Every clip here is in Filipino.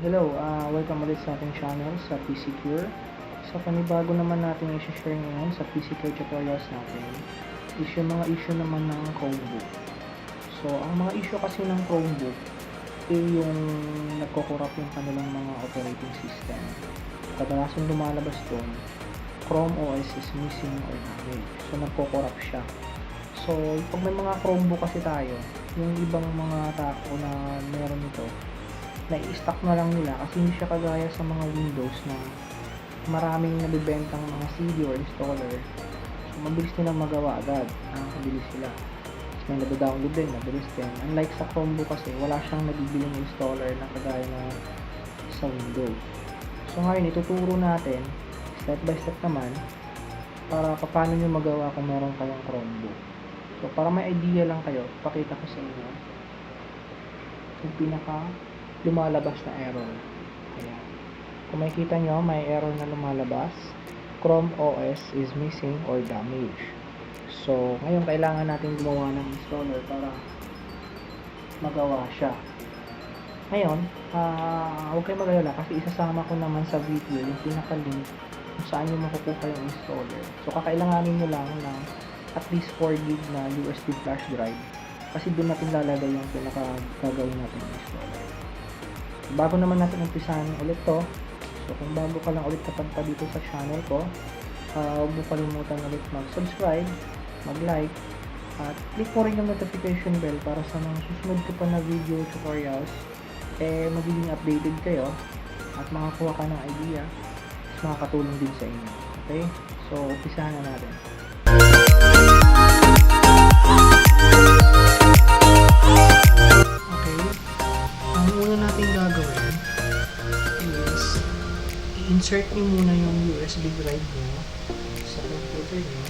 Hello, welcome ulit sa ating channel sa PCCure. Sa panibago naman natin i-share ngayon sa PCCure tutorials natin is yung mga issue naman ng Chromebook. So, ang mga issue kasi ng Chromebook yung nagko-corrupt yung kanilang mga operating system. Kadalasan lumalabas doon, Chrome OS is missing or damaged. So, nagko-corrupt siya. So, pag may mga Chromebook kasi tayo, yung ibang mga tao na meron ito, na-i-stock na lang nila kasi hindi siya kagaya sa mga Windows na maraming nabibentang mga CD or installer. So, mabilis nilang magawa agad. Nakakabilis sila. Tapos may nado-download din, mabilis din. Unlike sa Chromebook kasi, wala siyang nabibiling installer na kagaya na sa Windows. So ngayon, ituturo natin, step by step naman, para paano nyo magawa kung meron kayong Chromebook. So, para may idea lang kayo, pakita ko sa inyo yung pinaka lumalabas na error. Ayan. Kung makikita nyo, may error na lumalabas. Chrome OS is missing or damaged. So, ngayon kailangan natin gumawa ng installer para magawa siya. Ngayon, huwag kayo mag-alala kasi isasama ko naman sa video yung pinaka-link kung saan nyo makukuha yung installer. So, kakailanganin nyo lang ng at least 4 GB na USB flash drive kasi doon natin lalagay yung pinaka-gagawin natin installer. Bago naman natin umpisahan ulit to, so kung bago ka lang ulit kapadpa dito sa channel ko, huwag mo kalimutan ulit mag-subscribe, mag-like, at click mo rin yung notification bell para sa mga susunod ko pa na video tutorials, magiging updated kayo at makakuha ka ng idea at makakatulong din sa inyo. Okay? So, umpisahan na natin. I-insert nyo muna yung USB drive nyo sa computer nyo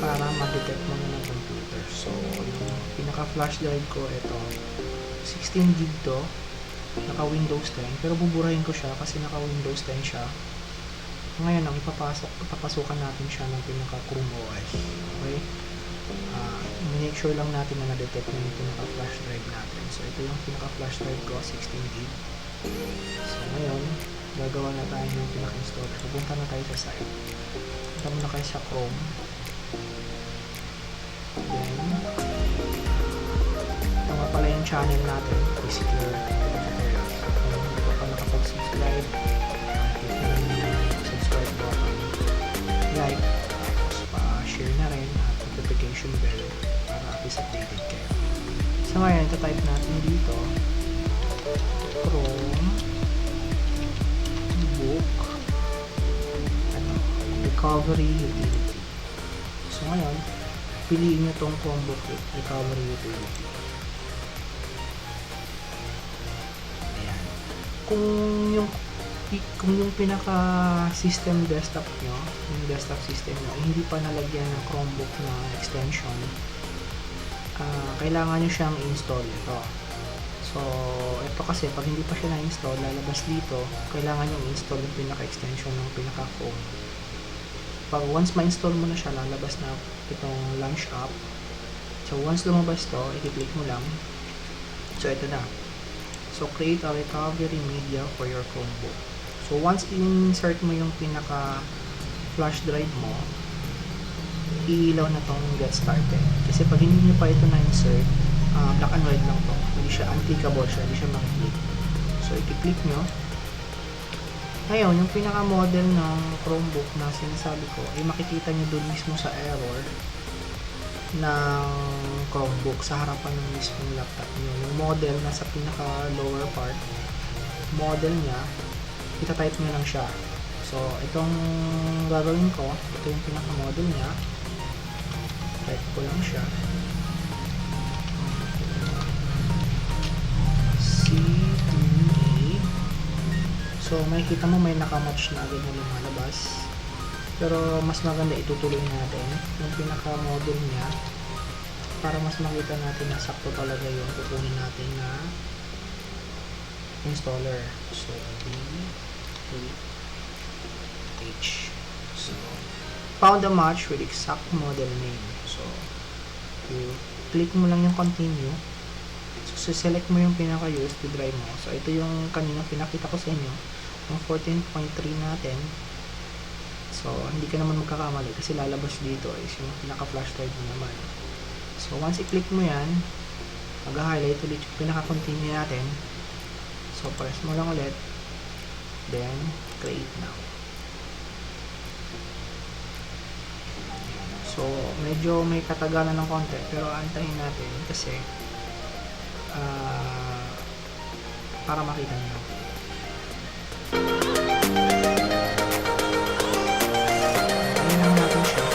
para ma-detect mo na ng computer. So, yung pinaka-flash drive ko, ito 16 GB to, naka Windows 10, pero buburahin ko siya kasi naka Windows 10 siya. Ngayon, ang papasukan natin siya ng pinaka-Chrome OS. Okay? Make sure lang natin na na-detect na yung pinaka-flash drive natin. So, ito yung pinaka-flash drive ko, 16 GB. So, ngayon, gagawa na tayo ng pinaka-installer. Pupunta na tayo sa site. Punta muna kayo sa Chrome. Then, ito nga pala yung channel natin, PCCure tutorials. Kung hindi ka pa nakapag-subscribe, click na lang yung subscribe button, like, tapos pa-share na rin at notification bell para at least updated kayo. So, ngayon, ito-type natin dito Chromebook Recovery Utility. So ngayon, piliin nyo itong Chromebook Recovery Utility. Ayan. Kung yung pinaka system desktop nyo, yung desktop system nyo, hindi pa nalagyan ng Chromebook na extension, kailangan nyo siyang install ito. So, ito kasi, pag hindi pa siya na-install, lalabas dito, kailangan yung install yung pinaka-extension ng pinaka-Chrome. Pag once ma-install mo na siya, lalabas na itong launch app. So, once lumabas to, i-click mo lang. So, ito na. So, create a recovery media for your Chromebook. So, once i-insert mo yung pinaka-flash drive mo, iilaw na tong get started. Kasi pag hindi nyo pa ito na-insert, black and white lang to. Hindi siya unclickable siya, hindi siya makiklik. So, i-click nyo. Ngayon, yung pinaka-model ng Chromebook na sinasabi ko, ay makikita nyo doon mismo sa error ng Chromebook sa harapan ng mismong laptop nyo. Yung model nasa pinaka-lower part, model niya, itatype nyo lang siya. So, itong gagawin ko, ito yung pinaka-model niya. Type ko lang siya. So, makikita mo may nakamatch na agad na lumalabas. Pero, mas maganda itutuloy natin yung pinaka-model niya para mas makita natin na sakto talaga yung kukunin natin na installer. So, H. So, found a match with exact model name. So, click mo lang yung continue. select mo yung pinaka-USB drive mo. So, ito yung kanina pinakita ko sa inyo, yung 14.3 natin. So, hindi ka naman magkakamali kasi lalabas dito is yung pinaka-flash drive mo naman. So, once i-click mo yan, mag-highlight ulit yung pinaka-continue natin. So, press mo lang ulit. Then, create now. So, medyo may katagalan ng konti pero antayin natin kasi para makita nyo. Ayan lang natin siya.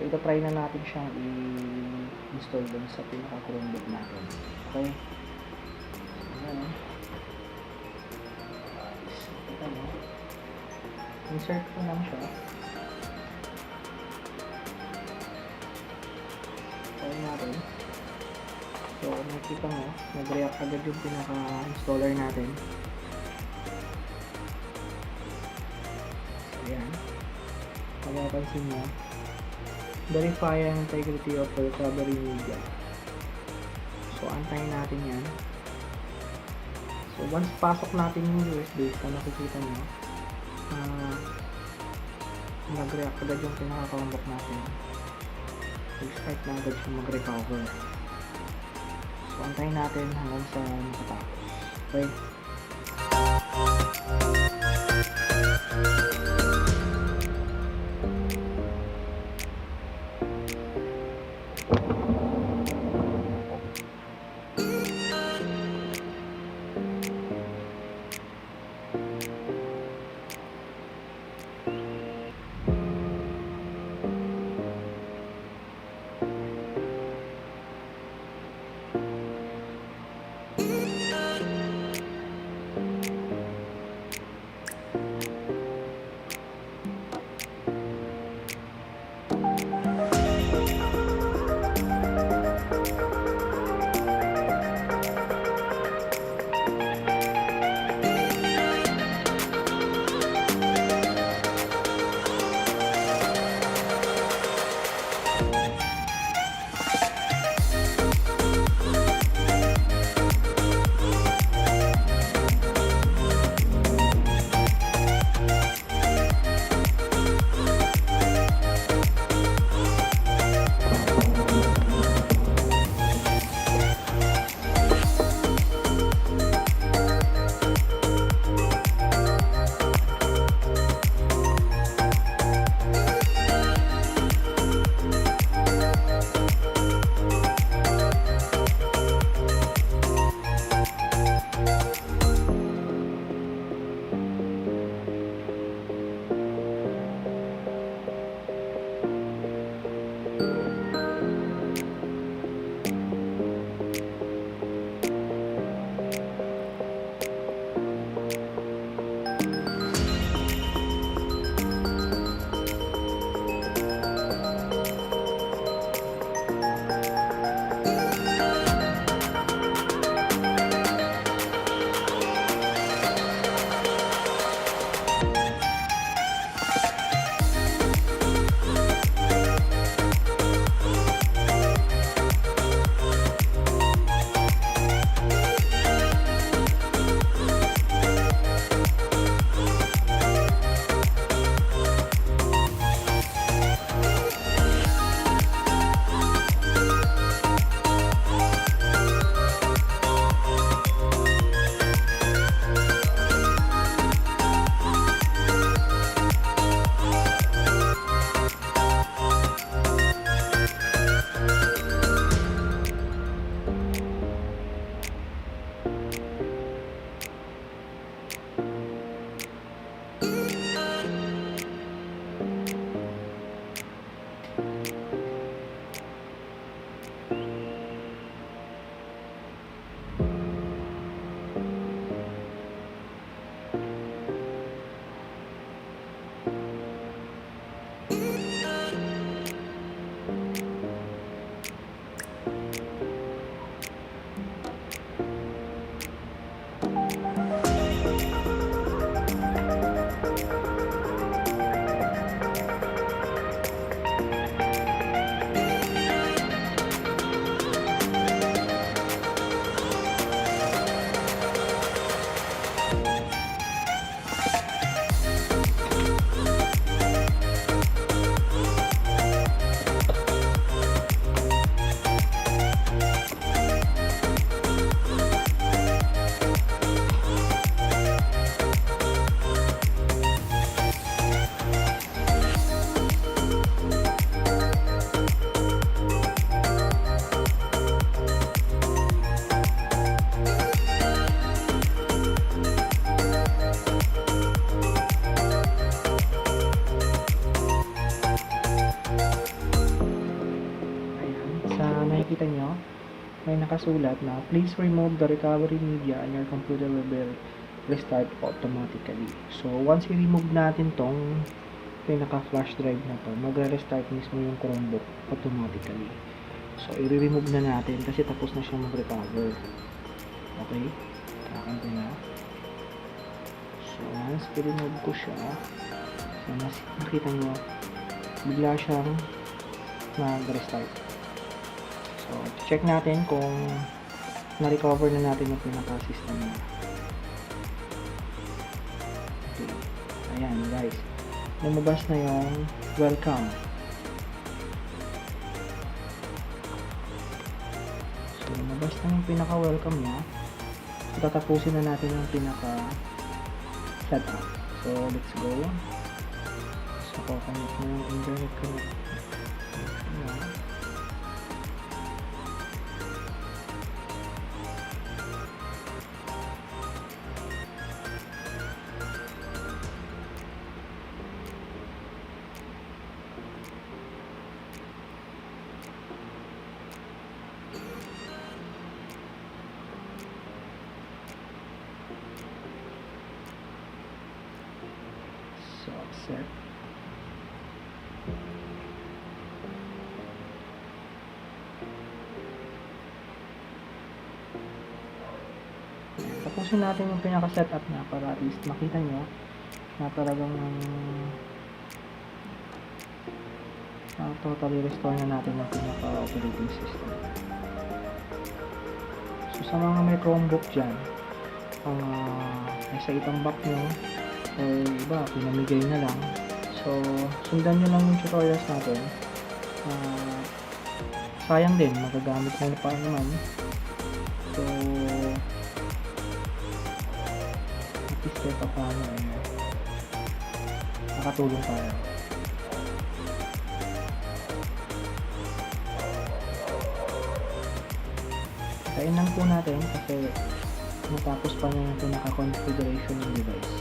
So, ito-try na natin siyang i-install dun sa pinaka-Chromebook natin. Okay? Ayan. Kita mo. Insert ko lang siya. Try natin. So, nakikita mo, nag-react agad yung pinaka-installer natin. So, ayan. Mapapansin mo, verify ang integrity of the recovery media. So, antayin natin yan. So, once pasok natin yung USB, so nakikita nyo, nag-react agad yung pinaka-Chromebook natin. Nag-start na agad siya mag-recover. So, antayin natin hanggang sa makatapos. Okay? makikita nyo, may nakasulat na please remove the recovery media and your computer will be restart automatically. So once i-remove natin tong pinaka-flash drive na to, magre-restart mismo yung Chromebook automatically. So i-remove na natin kasi tapos na siya mag-recover. Okay? Kakan ko na. So once i-remove ko siya, so nakita nyo, bigla siyang mag-restart. So check natin kung na-recover na natin yung pinaka-system niya. Okay. Ayan guys, lumabas na yung welcome. So lumabas na yung pinaka-welcome niya. So tatapusin na natin yung pinaka-setup. So let's go. So connect mo yung internet connect. So accept. Tapusin natin yung pinaka-setup na para at least makita nyo na talagang totally restore na natin yung pinaka-operating system. So sa mga may Chromebook dyan, nasa itambak nyo o iba, pinamigay na lang. So sundan nyo lang yung tutorials natin. Sayang din, magagamit na pa naman. So step pa paano nakatulong tayo. Kain lang po natin kasi matapos pa niya yung pinaka-configuration ng device.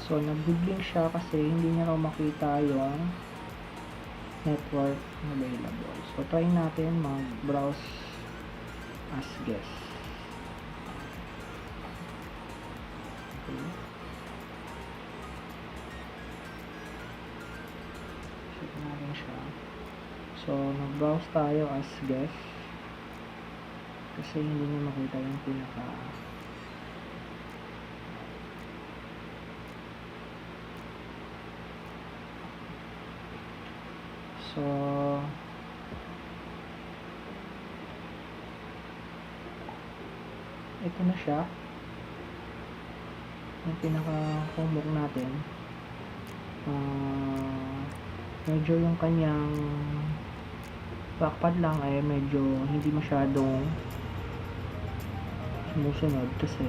So nag-googling siya kasi hindi niya raw makita yung network available. So try natin mag-browse as guest. Okay. Check natin siya. So nag-browse tayo as guest kasi hindi niya makita yung pinaka so ito na siya yung pinaka-Chromebook natin. Medyo yung kanyang backpad lang ay medyo hindi masyadong sumusunod kasi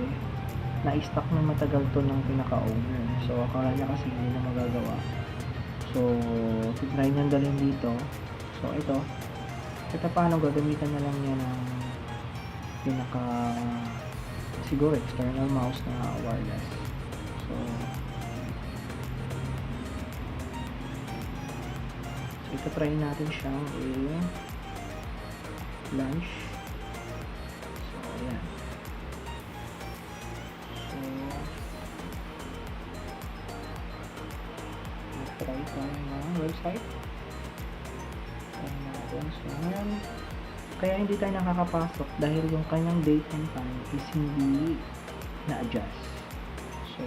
na-stock na matagal to ng pinaka-owner. So akala niya kasi hindi na magagawa. So try niyang dalhin dito. So ito paano gagamitan na lang niya ng pinaka siguro external mouse na wireless. So ito try natin siyang launch. So ayan. So try itong website. Try natin. So, ngayon, kaya hindi tayo nakakapasok dahil yung kanyang date and time is hindi na-adjust. So,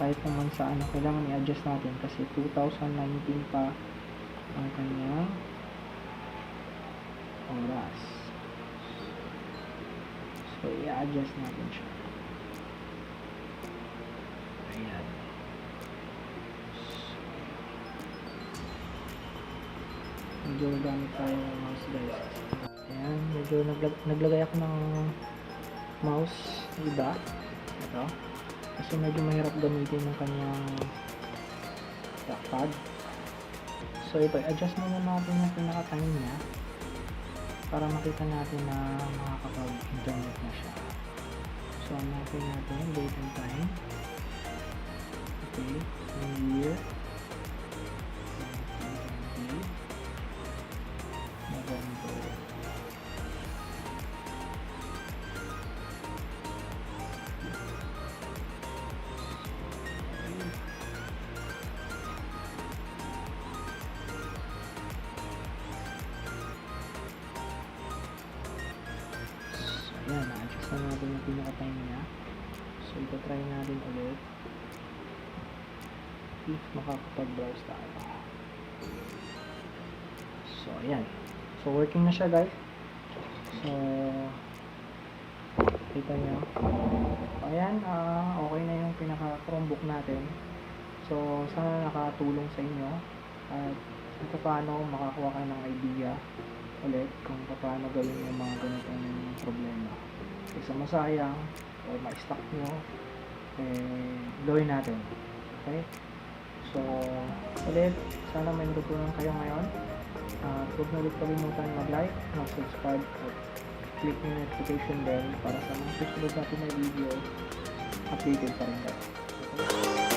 kahit naman sa ano, kailangan i-adjust natin kasi 2019 pa ang kanyang oras. So, i-adjust natin siya. Ayan. Medyo gamit tayo ng mouse, guys. Ayan, medyo naglagay ako ng mouse iba. Ito. Kasi medyo mahirap gamitin ng kanyang trackpad. So, ito, i-adjust muna natin yung pinaka-time niya para makita natin na makakapag-internet na siya. So, hanapin natin date and time. Okay, year 2020 November. Ayan, na-adjust na natin yung pinaka-time niya. So, ito try natin ulit. If makakapag-browse tayo. So, ayan. So, working na siya, guys. So, kita nyo. Ayan, okay na yung pinaka-Chromebook natin. So, sana nakatulong sa inyo. At kung paano makakuha kayo ng idea ulit kung paano gawin yung mga ganitong problema. Kasi masayang o ma-stock nyo, gawin natin. Okay? So, ulit, sana may natutunan kayo ngayon. Huwag na ulit kalimutan mag-like, mag-subscribe, at click yung notification bell para sa mga susunod natin na video, updated pa rin kayo. Okay?